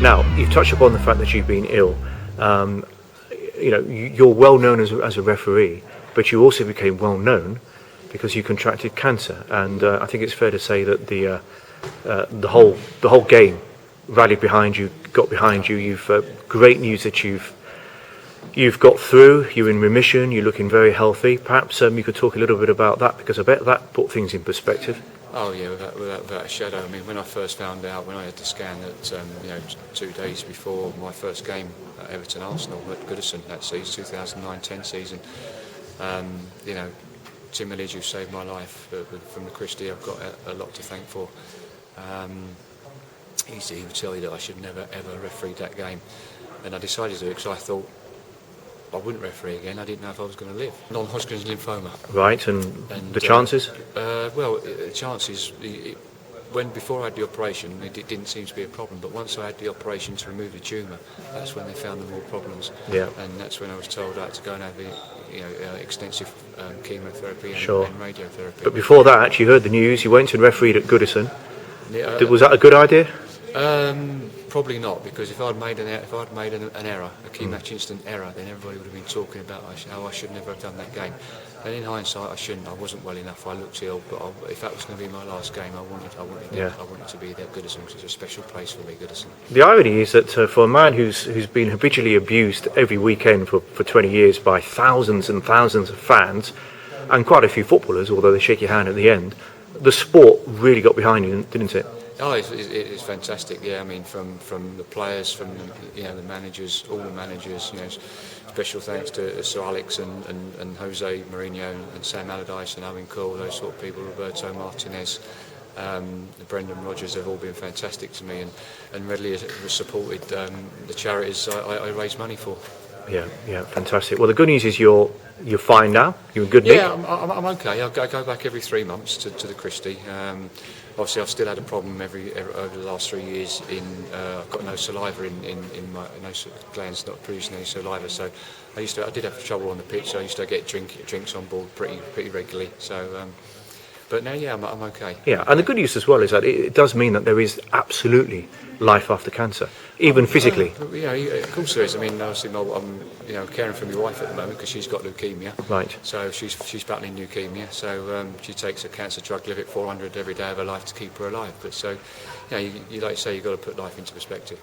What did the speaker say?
Now, you've touched upon the fact that you've been ill. Um, you're well known as a referee, but you also became well known because you contracted cancer, and I think it's fair to say that the whole game rallied behind you, got behind you. You've great news that you've got through. You're in remission. You're looking very healthy. Perhaps you could talk a little bit about that, because I bet that put things in perspective. Oh yeah, without a shadow. I mean, when I first found out, when I had the scan, that 2 days before my first game at Everton Arsenal at Goodison that season, 2009-10 season, Tim Millage, who saved my life from the Christie, I've got a lot to thank for. He would tell you that I should never ever referee that game, and I decided to do it because I thought I wouldn't referee again. I didn't know if I was going to live. Non-Hodgkin's lymphoma. Right, and the chances? The chances. Before I had the operation, it didn't seem to be a problem. But once I had the operation to remove the tumour, that's when they found the more problems. Yeah. And that's when I was told I had to go and have extensive chemotherapy and radiotherapy. But before that, you heard the news. You went and refereed at Goodison. Was that a good idea? Probably not, because if I'd made an error, a key match instant error, then everybody would have been talking about how I should never have done that game. And in hindsight, I shouldn't. I wasn't well enough. I looked ill, but if that was going to be my last game, I wanted to be there at Goodison, because it's a special place for me, Goodison. The irony is that for a man who's been habitually abused every weekend for 20 years by thousands and thousands of fans, and quite a few footballers, although they shake your hand at the end, the sport really got behind you, didn't it? Oh, it's fantastic. Yeah, I mean, from the players, from the managers, all the managers. Special thanks to Sir Alex and Jose Mourinho and Sam Allardyce and Owen Cole, those sort of people. Roberto Martinez, Brendan Rodgers have all been fantastic to me, and readily supported the charities I raise money for. Yeah, fantastic. Well, the good news is you're fine now. You're in good nick. Yeah, I'm okay. I go back every 3 months to the Christie. Obviously, I've still had a problem over the last 3 years. I've got no saliva in my glands, not producing any saliva. So I did have trouble on the pitch. So I used to get drinks on board pretty regularly. So. But now, I'm okay. Yeah, and the good news as well is that it does mean that there is absolutely life after cancer, even physically. Of course there is. I mean, obviously, I'm caring for my wife at the moment because she's got leukemia. Right. So she's battling leukemia. So she takes a cancer drug, Live It 400 every day of her life to keep her alive. But so, you like you say, you've got to put life into perspective.